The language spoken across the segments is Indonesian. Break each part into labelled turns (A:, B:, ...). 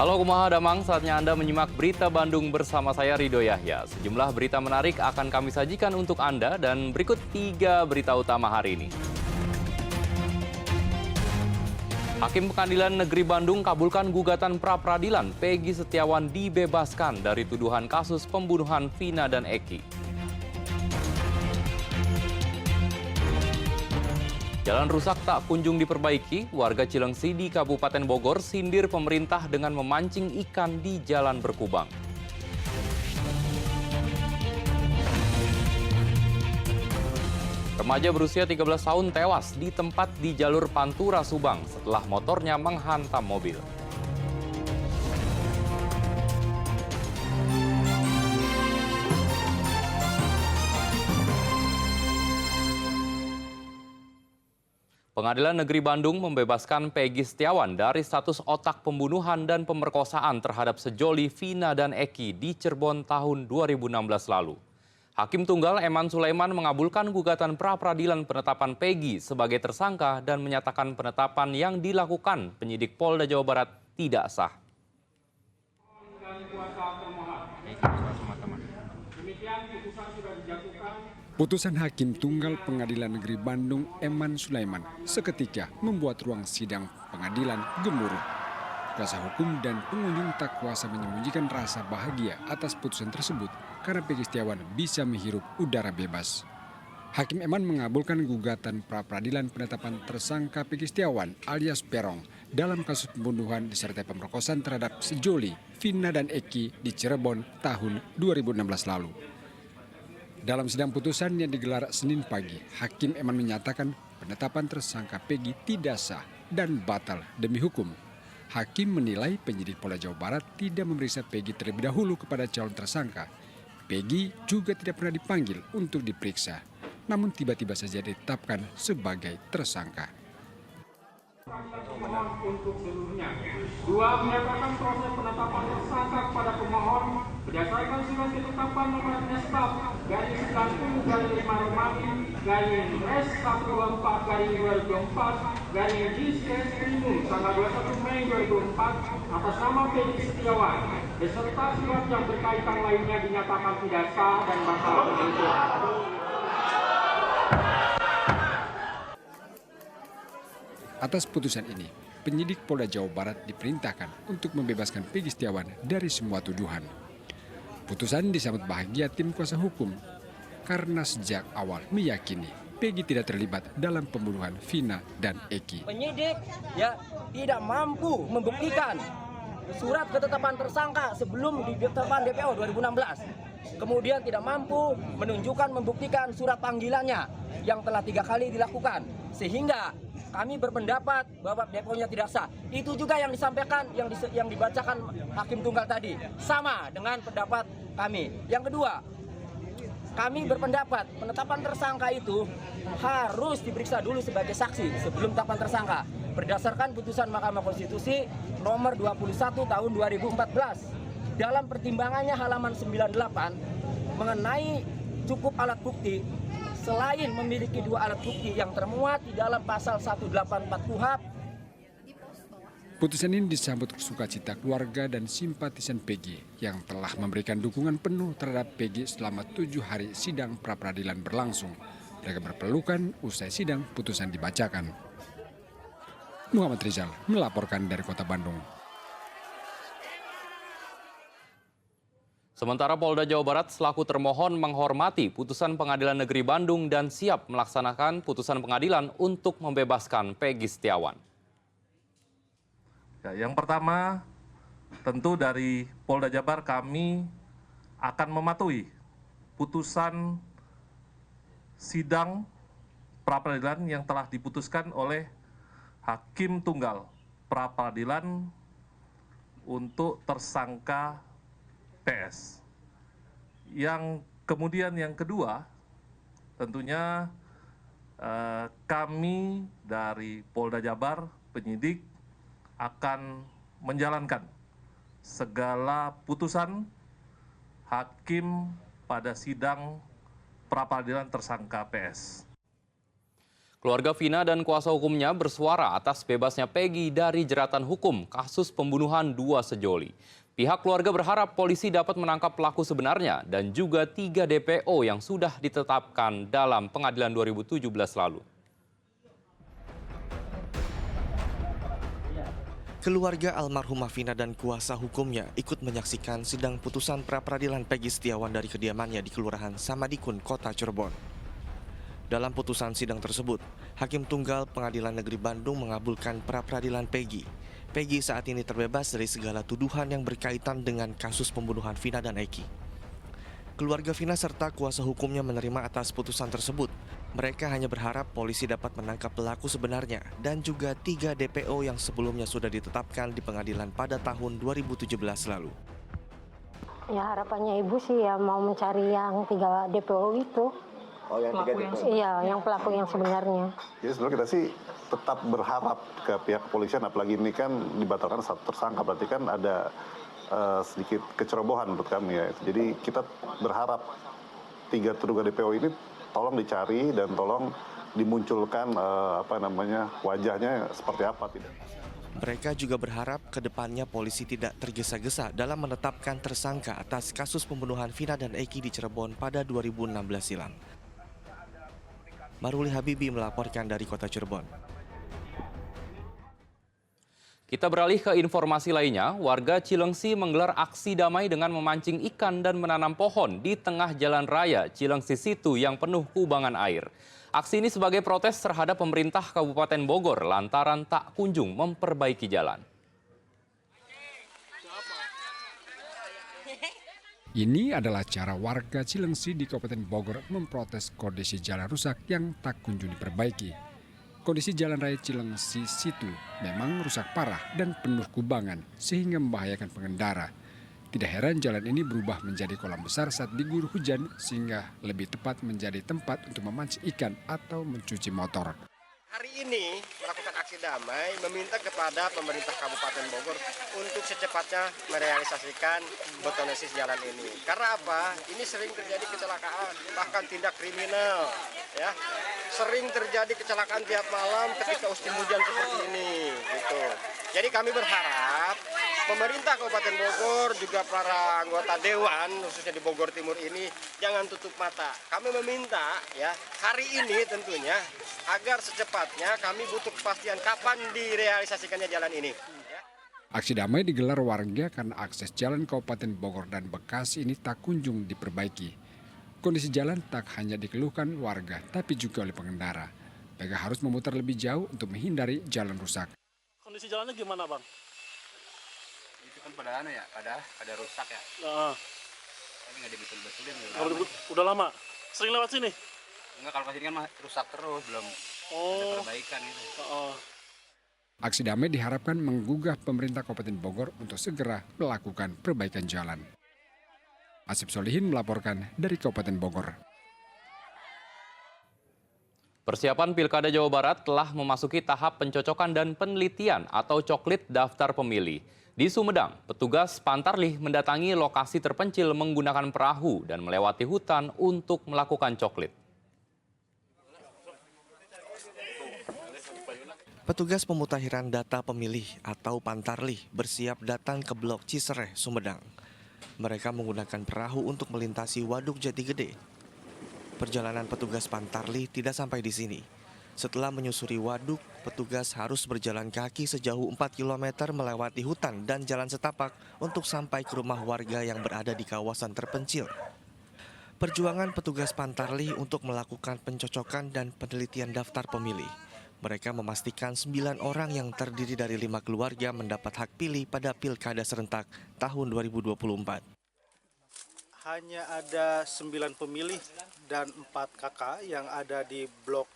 A: Halo kumaha damang, saatnya Anda menyimak berita Bandung bersama saya Rido Yahya. Sejumlah berita menarik akan kami sajikan untuk Anda dan berikut 3 berita utama hari ini. Hakim Pengadilan Negeri Bandung kabulkan gugatan pra-peradilan. Peggy Setiawan dibebaskan dari tuduhan kasus pembunuhan Vina dan Eki. Jalan rusak tak kunjung diperbaiki, warga Cilengsi di Kabupaten Bogor sindir pemerintah dengan memancing ikan di jalan berkubang. Remaja berusia 13 tahun tewas di tempat di jalur Pantura Subang setelah motornya menghantam mobil. Pengadilan Negeri Bandung membebaskan Peggy Setiawan dari status otak pembunuhan dan pemerkosaan terhadap sejoli Vina dan Eki di Cirebon tahun 2016 lalu. Hakim Tunggal Eman Sulaiman mengabulkan gugatan pra-peradilan penetapan Peggy sebagai tersangka dan menyatakan penetapan yang dilakukan penyidik Polda Jawa Barat tidak sah.
B: Putusan Hakim Tunggal Pengadilan Negeri Bandung Eman Sulaiman seketika membuat ruang sidang pengadilan gemuruh. Kuasa hukum dan pengunjung tak kuasa menyembunyikan rasa bahagia atas putusan tersebut karena Peggy Setiawan bisa menghirup udara bebas. Hakim Eman mengabulkan gugatan pra-peradilan penetapan tersangka Peggy Setiawan alias Perong dalam kasus pembunuhan disertai pemerkosaan terhadap sejoli Vina dan Eki di Cirebon tahun 2016 lalu. Dalam sidang putusan yang digelar Senin pagi, Hakim Eman menyatakan penetapan tersangka Peggy tidak sah dan batal demi hukum. Hakim menilai penyidik Polda Jawa Barat tidak memeriksa Peggy terlebih dahulu kepada calon tersangka. Peggy juga tidak pernah dipanggil untuk diperiksa, namun tiba-tiba saja ditetapkan sebagai tersangka.
C: Pemohon untuk seluruhnya. 2. Menyatakan proses penetapan tersangka kepada pemohon berdasarkan surat ketetapan nomor S/10/5 Romawi S124/2024/G/Krimum tanggal 21 Mei 2004 atas nama Peggy Setiawan beserta surat yang berkaitan lainnya dinyatakan tidak sah dan batal demi hukum.
B: Atas putusan ini, penyidik Polda Jawa Barat diperintahkan untuk membebaskan Peggy Setiawan dari semua tuduhan. Putusan disambut bahagia tim kuasa hukum karena sejak awal meyakini Peggy tidak terlibat dalam pembunuhan Vina dan Eki.
D: Penyidik tidak mampu membuktikan surat ketetapan tersangka sebelum ditetapkan DPO 2016. Kemudian tidak mampu membuktikan surat panggilannya yang telah 3 kali dilakukan. Sehingga kami berpendapat bahwa deponya tidak sah. Itu juga yang disampaikan, yang dibacakan Hakim Tunggal tadi. Sama dengan pendapat kami. Yang kedua, kami berpendapat penetapan tersangka itu harus diperiksa dulu sebagai saksi sebelum penetapan tersangka. Berdasarkan putusan Mahkamah Konstitusi nomor 21 tahun 2014. Dalam pertimbangannya halaman 98 mengenai cukup alat bukti, selain memiliki 2 alat bukti yang termuat di dalam pasal 184 KUHP.
B: Putusan ini disambut sukacita keluarga dan simpatisan Peggy yang telah memberikan dukungan penuh terhadap Peggy selama 7 hari sidang pra-peradilan berlangsung. Mereka berpelukan usai sidang putusan dibacakan. Muhammad Rizal melaporkan dari Kota Bandung.
A: Sementara Polda Jawa Barat selaku termohon menghormati putusan Pengadilan Negeri Bandung dan siap melaksanakan putusan pengadilan untuk membebaskan Peggy Setiawan.
E: Ya, yang pertama, tentu dari Polda Jabar kami akan mematuhi putusan sidang pra-peradilan yang telah diputuskan oleh Hakim Tunggal pra-peradilan untuk tersangka PS. Yang kemudian yang kedua, tentunya kami dari Polda Jabar, penyidik, akan menjalankan segala putusan hakim pada sidang pra-peradilan tersangka PS.
A: Keluarga Vina dan kuasa hukumnya bersuara atas bebasnya Peggy dari jeratan hukum kasus pembunuhan dua sejoli. Pihak keluarga berharap polisi dapat menangkap pelaku sebenarnya dan juga 3 DPO yang sudah ditetapkan dalam pengadilan 2017 lalu.
F: Keluarga almarhumah Vina dan kuasa hukumnya ikut menyaksikan sidang putusan pra-peradilan Peggy Setiawan dari kediamannya di Kelurahan Samadikun, Kota Cirebon. Dalam putusan sidang tersebut, Hakim Tunggal Pengadilan Negeri Bandung mengabulkan pra-peradilan Peggy. Peggy saat ini terbebas dari segala tuduhan yang berkaitan dengan kasus pembunuhan Vina dan Eki. Keluarga Vina serta kuasa hukumnya menerima atas putusan tersebut. Mereka hanya berharap polisi dapat menangkap pelaku sebenarnya dan juga 3 DPO yang sebelumnya sudah ditetapkan di pengadilan pada tahun 2017 lalu.
G: Ya harapannya ibu sih ya mau mencari yang 3 DPO itu.
H: Oh, yang 3 DPO?
G: Iya, yang pelaku yang sebenarnya.
H: Jadi sebenarnya kita sih tetap berharap ke pihak kepolisian, apalagi ini kan dibatalkan satu tersangka, berarti kan ada sedikit kecerobohan menurut kami ya. Jadi kita berharap 3 terduga DPO ini tolong dicari dan tolong dimunculkan wajahnya seperti apa tidak.
F: Mereka juga berharap ke depannya polisi tidak tergesa-gesa dalam menetapkan tersangka atas kasus pembunuhan Vina dan Eki di Cirebon pada 2016 silam. Maruli Habibi melaporkan dari Kota Cirebon.
A: Kita beralih ke informasi lainnya. Warga Cilengsi menggelar aksi damai dengan memancing ikan dan menanam pohon di tengah jalan raya Cilengsi Situ yang penuh kubangan air. Aksi ini sebagai protes terhadap pemerintah Kabupaten Bogor lantaran tak kunjung memperbaiki jalan.
B: Ini adalah cara warga Cilengsi di Kabupaten Bogor memprotes kondisi jalan rusak yang tak kunjung diperbaiki. Kondisi jalan raya Cilengsi Situ memang rusak parah dan penuh kubangan sehingga membahayakan pengendara. Tidak heran jalan ini berubah menjadi kolam besar saat diguyur hujan sehingga lebih tepat menjadi tempat untuk memancing ikan atau mencuci motor.
I: Hari ini melakukan aksi damai meminta kepada pemerintah Kabupaten Bogor untuk secepatnya merealisasikan betonisasi jalan ini. Karena apa? Ini sering terjadi kecelakaan, bahkan tindak kriminal, ya. Sering terjadi kecelakaan tiap malam ketika musim hujan seperti ini, gitu. Jadi kami berharap pemerintah Kabupaten Bogor juga para anggota dewan khususnya di Bogor Timur ini jangan tutup mata. Kami meminta ya hari ini tentunya agar secepatnya kami butuh kepastian kapan direalisasikannya jalan ini.
B: Aksi damai digelar warga karena akses jalan Kabupaten Bogor dan Bekasi ini tak kunjung diperbaiki. Kondisi jalan tak hanya dikeluhkan warga tapi juga oleh pengendara. Mereka harus memutar lebih jauh untuk menghindari jalan rusak.
J: Kondisi jalannya gimana, Bang?
K: Itu kan pada rusak ya. Tapi nggak dibetul-betulin.
J: Udah lama? Sering lewat sini?
K: Enggak, kalau kesini kan rusak terus, belum ada perbaikan gitu.
B: Aksi damai diharapkan menggugah pemerintah Kabupaten Bogor untuk segera melakukan perbaikan jalan. Asip Solihin melaporkan dari Kabupaten Bogor.
A: Persiapan Pilkada Jawa Barat telah memasuki tahap pencocokan dan penelitian atau coklit daftar pemilih. Di Sumedang, petugas Pantarlih mendatangi lokasi terpencil menggunakan perahu dan melewati hutan untuk melakukan coklit.
F: Petugas pemutakhiran data pemilih atau Pantarlih bersiap datang ke Blok Cisereh, Sumedang. Mereka menggunakan perahu untuk melintasi Waduk Jati Gede. Perjalanan petugas Pantarlih tidak sampai di sini. Setelah menyusuri waduk, petugas harus berjalan kaki sejauh 4 km melewati hutan dan jalan setapak untuk sampai ke rumah warga yang berada di kawasan terpencil. Perjuangan petugas Pantarlih untuk melakukan pencocokan dan penelitian daftar pemilih. Mereka memastikan 9 orang yang terdiri dari 5 keluarga mendapat hak pilih pada Pilkada serentak tahun 2024.
J: Hanya ada 9 pemilih dan 4 kakak yang ada di blok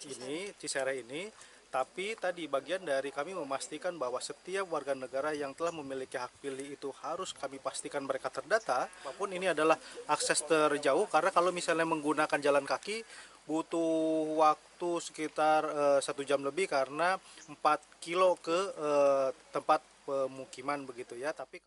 J: ini, Cisereh ini. Tapi tadi bagian dari kami memastikan bahwa setiap warga negara yang telah memiliki hak pilih itu harus kami pastikan mereka terdata. Apapun ini adalah akses terjauh karena kalau misalnya menggunakan jalan kaki butuh waktu sekitar 1 jam lebih karena 4 kilo ke tempat pemukiman begitu ya. Tapi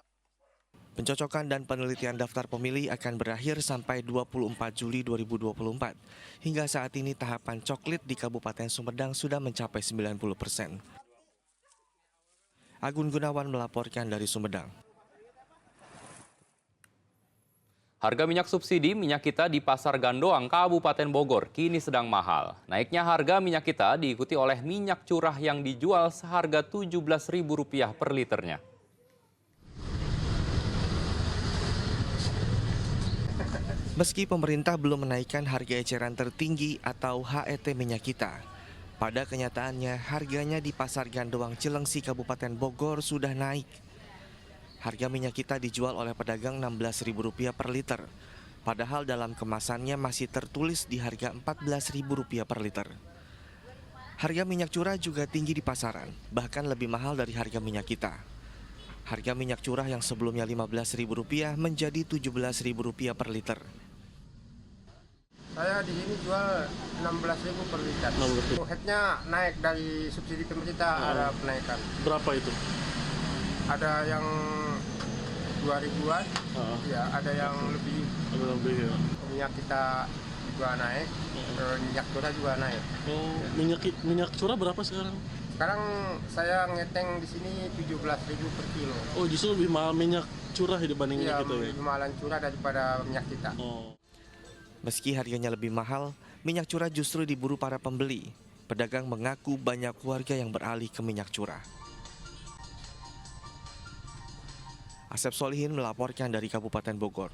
F: Pencocokan dan penelitian daftar pemilih akan berakhir sampai 24 Juli 2024. Hingga saat ini tahapan coklit di Kabupaten Sumedang sudah mencapai 90%. Agun Gunawan melaporkan dari Sumedang.
A: Harga minyak subsidi minyak kita di Pasar Gandoang, Kabupaten Bogor kini sedang mahal. Naiknya harga minyak kita diikuti oleh minyak curah yang dijual seharga Rp17.000 per liternya.
F: Meski pemerintah belum menaikkan harga eceran tertinggi atau HET minyak kita, pada kenyataannya harganya di Pasar Gandoang Cilengsi Kabupaten Bogor sudah naik. Harga minyak kita dijual oleh pedagang Rp16.000 per liter, padahal dalam kemasannya masih tertulis di harga Rp14.000 per liter. Harga minyak curah juga tinggi di pasaran, bahkan lebih mahal dari harga minyak kita. Harga minyak curah yang sebelumnya Rp15.000 menjadi Rp17.000 per liter.
I: Saya di sini jual 16.000 per liter. Headnya naik dari subsidi pemerintah, ada penaikan.
L: Berapa itu?
I: Ada yang 2.000-an, ya, ada yang lebih.
L: Ada lebih ya.
I: Minyak kita juga naik, minyak curah juga naik.
L: Oh, minyak curah berapa sekarang?
I: Sekarang saya ngeteng di sini 17.000 per kilo.
L: Oh, justru lebih mahal minyak curah dibanding minyak kita ya?
I: Lebih mahalan curah daripada minyak kita.
L: Oh.
F: Meski harganya lebih mahal, minyak curah justru diburu para pembeli. Pedagang mengaku banyak warga yang beralih ke minyak curah. Asep Solihin melaporkan dari Kabupaten Bogor.